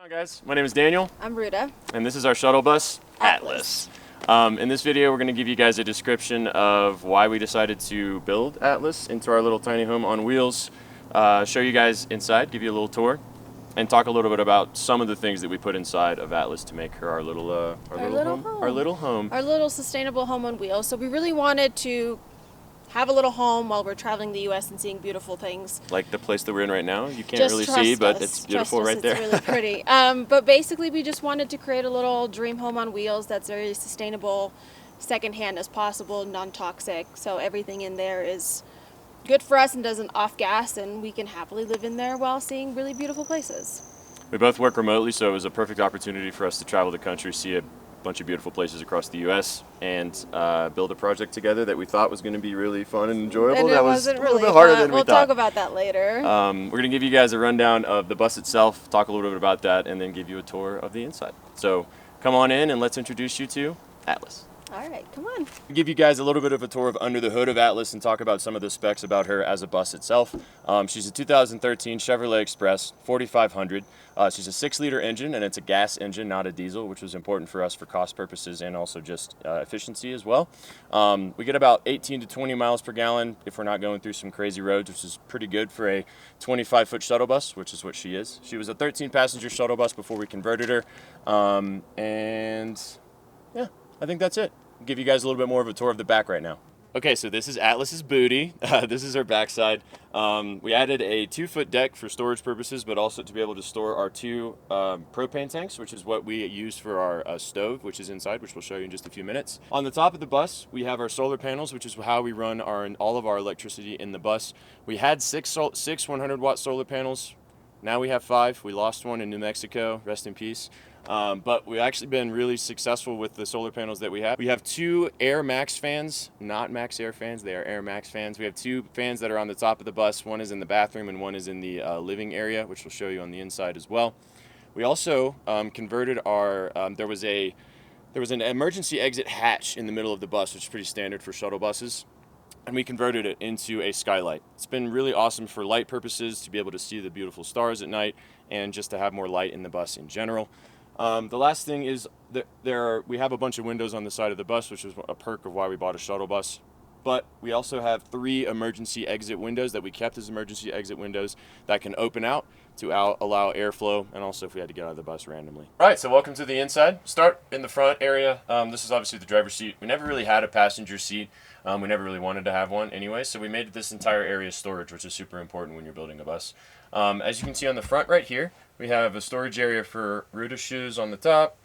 Hi guys, my name is Daniel. I'm Ruda. And this is our shuttle bus, Atlas. In this video we're going to give you guys a description of why we decided to build Atlas into our little tiny home on wheels, show you guys inside, give you a little tour, and talk a little bit about some of the things that we put inside of Atlas to make her our little home. Our little home. Our little sustainable home on wheels. So we really wanted to have a little home while we're traveling the U.S. and seeing beautiful things. Like the place that we're in right now. You can't Just really trust see, but us. it's beautiful Trust us, right there. It's really pretty. But basically we just wanted to create a little dream home on wheels that's very sustainable, secondhand as possible, non-toxic. So everything in there is good for us and doesn't off-gas, and we can happily live in there while seeing really beautiful places. We both work remotely, so it was a perfect opportunity for us to travel the country, see a bunch of beautiful places across the U.S., and build a project together that we thought was going to be really fun and enjoyable. And it that was wasn't a little really bit harder fun. than we We'll thought. talk about that later. We're going to give you guys a rundown of the bus itself, talk a little bit about that, and then give you a tour of the inside. So come on in and let's introduce you to Atlas. All right, come on. Give you guys a little bit of a tour of under the hood of Atlas and talk about some of the specs about her as a bus itself. She's a 2013 Chevrolet Express 4500. She's a 6-liter engine, and it's a gas engine, not a diesel, which was important for us for cost purposes and also just efficiency as well. We get about 18 to 20 miles per gallon if we're not going through some crazy roads, which is pretty good for a 25-foot shuttle bus, which is what she is. She was a 13-passenger shuttle bus before we converted her, and yeah, I think that's it. I'll give you guys a little bit more of a tour of the back right now. Okay, so this is Atlas's booty. This is her backside. We added a 2-foot deck for storage purposes, but also to be able to store our 2 propane tanks, which is what we use for our stove, which is inside, which we'll show you in just a few minutes. On the top of the bus, we have our solar panels, which is how we run all of our electricity in the bus. We had 6 100-watt solar panels. Now we have 5. We lost one in New Mexico. Rest in peace. But we've actually been really successful with the solar panels that we have. We have 2 Air Max fans, not Max Air fans, they are Air Max fans. We have 2 fans that are on the top of the bus. One is in the bathroom and one is in the living area, which we'll show you on the inside as well. We also converted our, there was an emergency exit hatch in the middle of the bus, which is pretty standard for shuttle buses. And we converted it into a skylight. It's been really awesome for light purposes, to be able to see the beautiful stars at night and just to have more light in the bus in general. The last thing is that we have a bunch of windows on the side of the bus, which is a perk of why we bought a shuttle bus. But we also have 3 emergency exit windows that we kept as emergency exit windows that can open out to allow airflow, and also if we had to get out of the bus randomly. All right, so welcome to the inside. Start in the front area. This is obviously the driver's seat. We never really had a passenger seat. We never really wanted to have one anyway, so we made this entire area storage, which is super important when you're building a bus. As you can see on the front right here, we have a storage area for Ruda's shoes on the top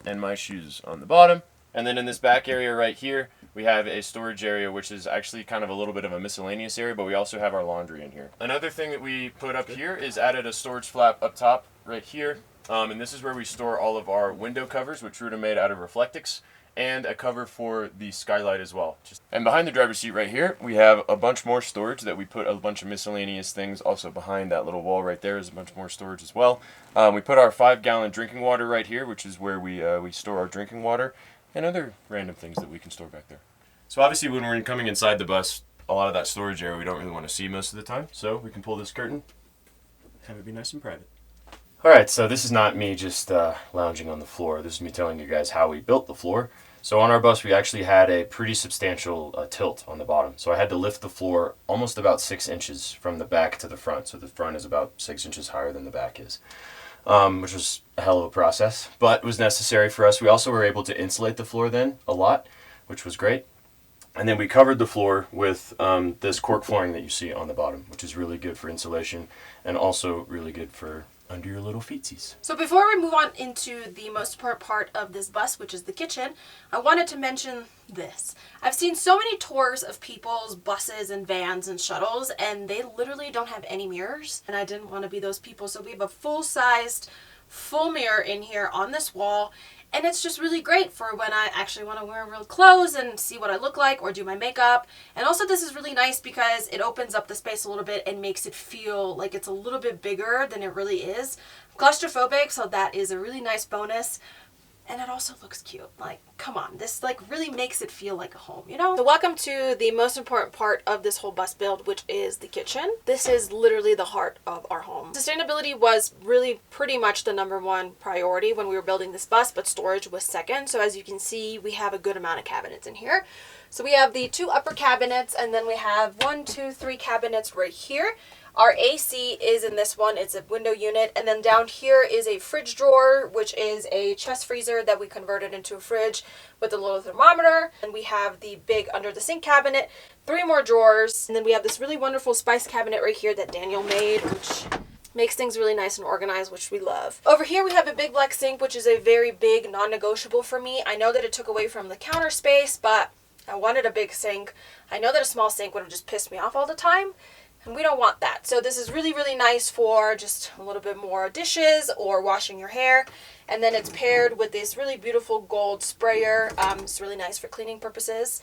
and my shoes on the bottom. And then in this back area right here, we have a storage area, which is actually kind of a little bit of a miscellaneous area, but we also have our laundry in here. Another thing that we put up here is added a storage flap up top right here. And this is where we store all of our window covers, which Ruda made out of Reflectix, and a cover for the skylight as well. And behind the driver's seat right here, we have a bunch more storage that we put a bunch of miscellaneous things. Also behind that little wall right there is a bunch more storage as well. We put our 5-gallon drinking water right here, which is where we store our drinking water and other random things that we can store back there. So obviously when we're coming inside the bus, a lot of that storage area we don't really want to see most of the time. So we can pull this curtain, have it be nice and private. Alright, so this is not me just lounging on the floor. This is me telling you guys how we built the floor. So on our bus, we actually had a pretty substantial tilt on the bottom. So I had to lift the floor almost about 6 inches from the back to the front. So the front is about 6 inches higher than the back is, which was a hell of a process, but it was necessary for us. We also were able to insulate the floor then a lot, which was great. And then we covered the floor with this cork flooring that you see on the bottom, which is really good for insulation and also really good for under your little feetsies. So before we move on into the most important part of this bus, which is the kitchen, I wanted to mention this. I've seen so many tours of people's buses and vans and shuttles, and they literally don't have any mirrors, and I didn't want to be those people. So we have a full-sized, full mirror in here on this wall, and it's just really great for when I actually want to wear real clothes and see what I look like or do my makeup. And also this is really nice because it opens up the space a little bit and makes it feel like it's a little bit bigger than it really is. I'm claustrophobic, so that is a really nice bonus. and it also looks cute. Like, come on, this like really makes it feel like a home, you know? So welcome to the most important part of this whole bus build, which is the kitchen. This is literally the heart of our home. Sustainability was really pretty much the #1 priority when we were building this bus, but storage was second. So as you can see, we have a good amount of cabinets in here. So we have the 2 upper cabinets, and then we have 1, 2, 3 cabinets right here. Our AC is in this one. It's a window unit. And then down here is a fridge drawer, which is a chest freezer that we converted into a fridge with a little thermometer. And we have the big under the sink cabinet, 3 more drawers. And then we have this really wonderful spice cabinet right here that Daniel made, which makes things really nice and organized, which we love. Over here we have a big black sink, which is a very big non-negotiable for me. I know that it took away from the counter space, but I wanted a big sink. I know that a small sink would have just pissed me off all the time, and we don't want that. So this is really, really nice for just a little bit more dishes or washing your hair. And then it's paired with this really beautiful gold sprayer. It's really nice for cleaning purposes.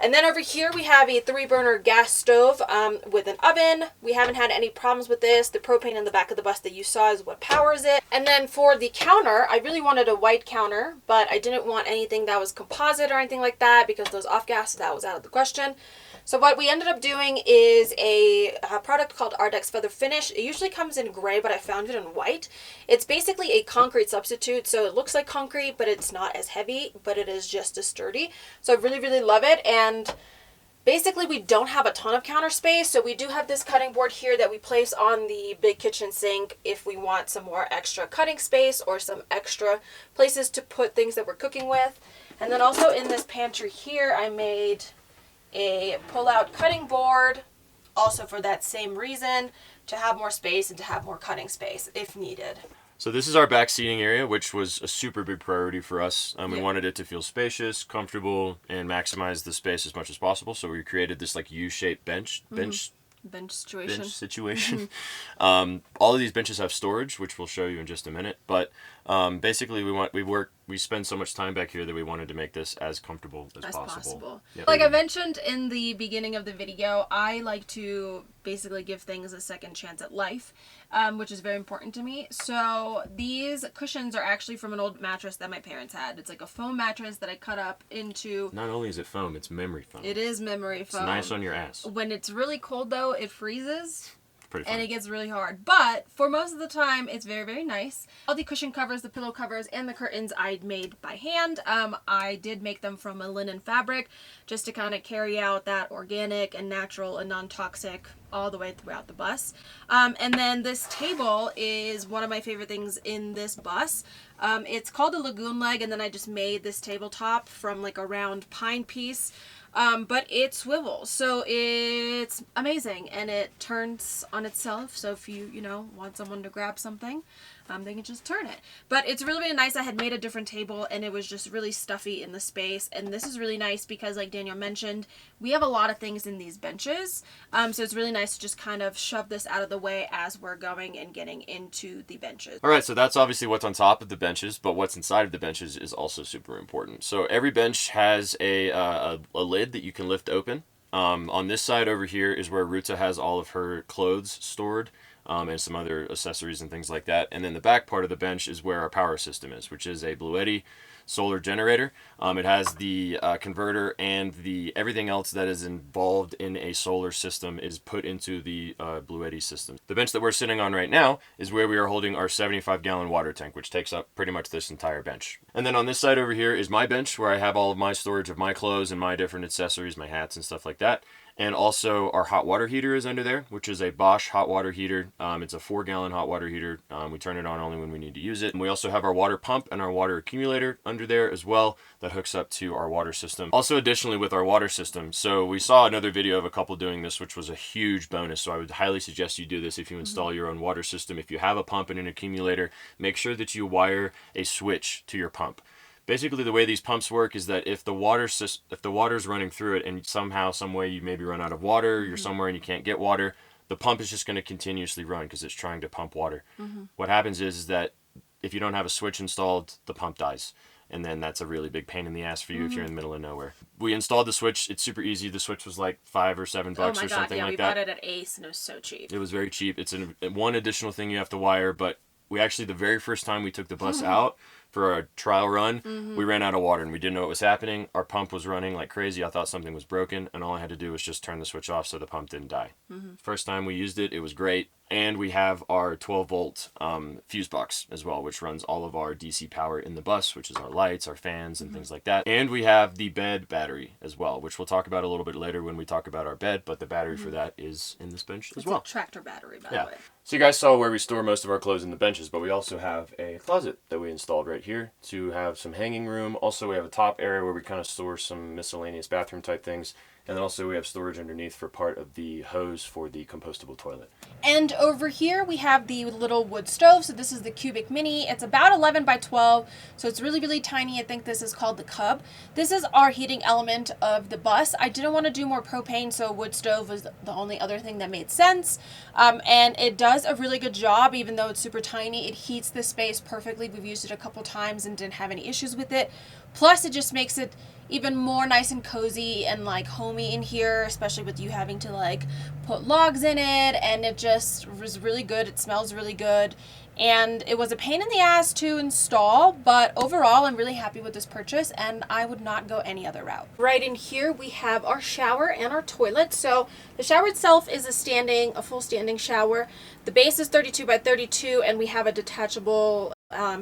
And then over here we have a 3-burner gas stove with an oven. We haven't had any problems with this. The propane in the back of the bus that you saw is what powers it. And then for the counter, I really wanted a white counter, but I didn't want anything that was composite or anything like that because those off-gas, that was out of the question. So what we ended up doing is a product called Ardex Feather Finish. It usually comes in gray, but I found it in white. It's basically a concrete substitute, so it looks like concrete, but it's not as heavy, but it is just as sturdy. So I really, really love it. And basically we don't have a ton of counter space, so we do have this cutting board here that we place on the big kitchen sink if we want some more extra cutting space or some extra places to put things that we're cooking with. And then also in this pantry here, I made a pull-out cutting board, also for that same reason, to have more space and to have more cutting space if needed. So this is our back seating area, which was a super big priority for us. We wanted it to feel spacious, comfortable, and maximize the space as much as possible. So we created this like U-shaped bench situation. All of these benches have storage, which we'll show you in just a minute. But basically, we spend so much time back here that we wanted to make this as comfortable as possible. Yep. Like I mentioned in the beginning of the video, I like to basically give things a second chance at life, which is very important to me. So these cushions are actually from an old mattress that my parents had. It's like a foam mattress that I cut up into. Not only is it foam, it's memory foam. It is memory foam. It's nice on your ass. When it's really cold though, it freezes. And it gets really hard. But for most of the time, it's very, very nice. All the cushion covers, the pillow covers, and the curtains I made by hand. I did make them from a linen fabric just to kind of carry out that organic and natural and non-toxic all the way throughout the bus. And then this table is one of my favorite things in this bus. It's called a lagoon leg, and then I just made this tabletop from like a round pine piece. But it swivels, so it's amazing, and it turns on itself, so if you want someone to grab something, they can just turn it. But it's really, really nice. I had made a different table, and it was just really stuffy in the space, and this is really nice because, like Daniel mentioned, we have a lot of things in these benches, so it's really nice to just kind of shove this out of the way as we're going and getting into the benches. All right, so that's obviously what's on top of the benches, but what's inside of the benches is also super important. So every bench has a lid that you can lift open. On this side over here is where Ruta has all of her clothes stored, and some other accessories and things like that. And then the back part of the bench is where our power system is, which is a Bluetti solar generator. It has the converter, and everything else that is involved in a solar system is put into the Bluetti system. The bench that we're sitting on right now is where we are holding our 75-gallon water tank, which takes up pretty much this entire bench. And then on this side over here is my bench, where I have all of my storage of my clothes and my different accessories, my hats and stuff like that. And also our hot water heater is under there, which is a Bosch hot water heater. It's a 4-gallon hot water heater. We turn it on only when we need to use it. And we also have our water pump and our water accumulator under there as well that hooks up to our water system. Also additionally with our water system, so we saw another video of a couple doing this, which was a huge bonus. So I would highly suggest you do this if you install your own water system. If you have a pump and an accumulator, make sure that you wire a switch to your pump. Basically, the way these pumps work is that if the water's running through it and somehow, some way you maybe run out of water, you're somewhere and you can't get water, the pump is just going to continuously run because it's trying to pump water. What happens is that if you don't have a switch installed, the pump dies. And then that's a really big pain in the ass for you if you're in the middle of nowhere. We installed the switch. It's super easy. The switch was like $5 or $7 or something like that. We bought it at Ace, and it was so cheap. It was very cheap. It's one additional thing you have to wire, but we actually, the very first time we took the bus out for a trial run, we ran out of water and we didn't know what was happening. Our pump was running like crazy. I thought something was broken, and all I had to do was just turn the switch off so the pump didn't die. First time we used it, it was great. And we have our 12-volt fuse box as well, which runs all of our DC power in the bus, which is our lights, our fans, and things like that. And we have the bed battery as well, which we'll talk about a little bit later when we talk about our bed, but the battery for that is in this bench as well. It's a tractor battery, by the way. So you guys saw where we store most of our clothes in the benches, but we also have a closet that we installed right here to have some hanging room. Also, we have a top area where we kind of store some miscellaneous bathroom type things. And then also we have storage underneath for part of the hose for the compostable toilet. And over here we have the little wood stove. So this is the Cubic Mini. It's about 11 by 12. So it's really, really tiny. I think this is called the Cub. This is our heating element of the bus. I didn't want to do more propane, so a wood stove was the only other thing that made sense. And it does a really good job, even though it's super tiny. It heats the space perfectly. We've used it a couple times and didn't have any issues with it. Plus, it just makes it even more nice and cozy and like homey in here, especially with you having to like put logs in it, and it just was really good. It smells really good, and it was a pain in the ass to install, but overall I'm really happy with this purchase and I would not go any other route. Right in here we have our shower and our toilet. So the shower itself is a full standing shower. The base is 32 by 32 and we have a detachable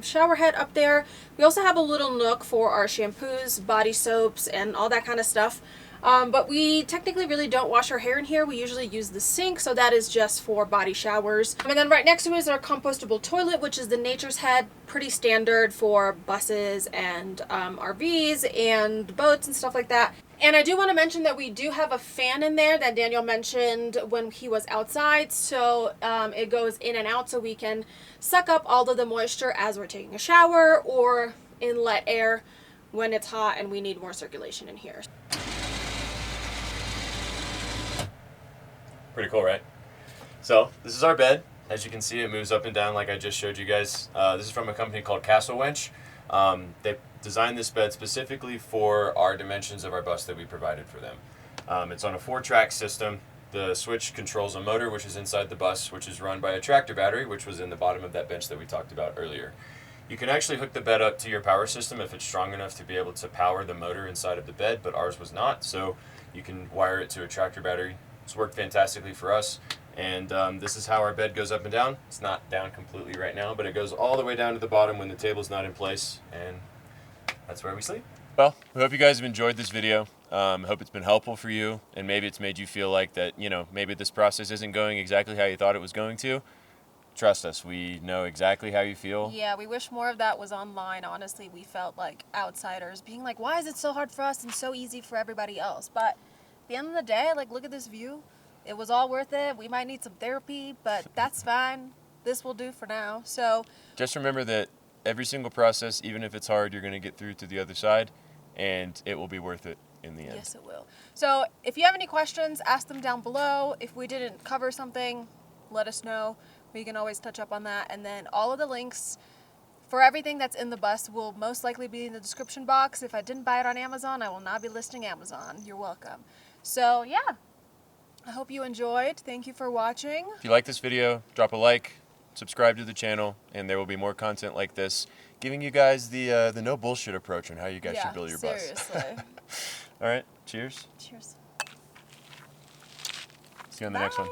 shower head up there. We also have a little nook for our shampoos, body soaps, and all that kind of stuff. But we technically really don't wash our hair in here. We usually use the sink, so that is just for body showers. And then right next to it is our compostable toilet, which is the Nature's Head. Pretty standard for buses and RVs and boats and stuff like that. And I do want to mention that we do have a fan in there that Daniel mentioned when he was outside. So it goes in and out so we can suck up all of the moisture as we're taking a shower, or inlet air when it's hot and we need more circulation in here. Pretty cool, right? So this is our bed. As you can see, it moves up and down like I just showed you guys. This is from a company called Castle Winch. They designed this bed specifically for our dimensions of our bus that we provided for them. It's on a 4-track system. The switch controls a motor which is inside the bus, which is run by a tractor battery, which was in the bottom of that bench that we talked about earlier. You can actually hook the bed up to your power system if it's strong enough to be able to power the motor inside of the bed, but ours was not, so you can wire it to a tractor battery. It's worked fantastically for us, and this is how our bed goes up and down. It's not down completely right now, but it goes all the way down to the bottom when the table's not in place, and that's where we sleep. Well, we hope you guys have enjoyed this video. I hope it's been helpful for you, and maybe it's made you feel like that, you know, maybe this process isn't going exactly how you thought it was going to. Trust us, we know exactly how you feel. Yeah, we wish more of that was online. Honestly, we felt like outsiders being like, why is it so hard for us and so easy for everybody else? But at the end of the day, like, look at this view. It was all worth it. We might need some therapy, but that's fine. This will do for now. So just remember that every single process, even if it's hard, you're going to get through to the other side, and it will be worth it in the end. Yes, it will. So if you have any questions, ask them down below. If we didn't cover something, let us know. We can always touch up on that. And then all of the links for everything that's in the bus will most likely be in the description box. If I didn't buy it on Amazon, I will not be listing Amazon. You're welcome. So yeah, I hope you enjoyed. Thank you for watching. If you like this video, drop a like, subscribe to the channel, and there will be more content like this, giving you guys the no bullshit approach on how you guys should build your bus. Seriously. All right, cheers. Cheers. See you on the next one.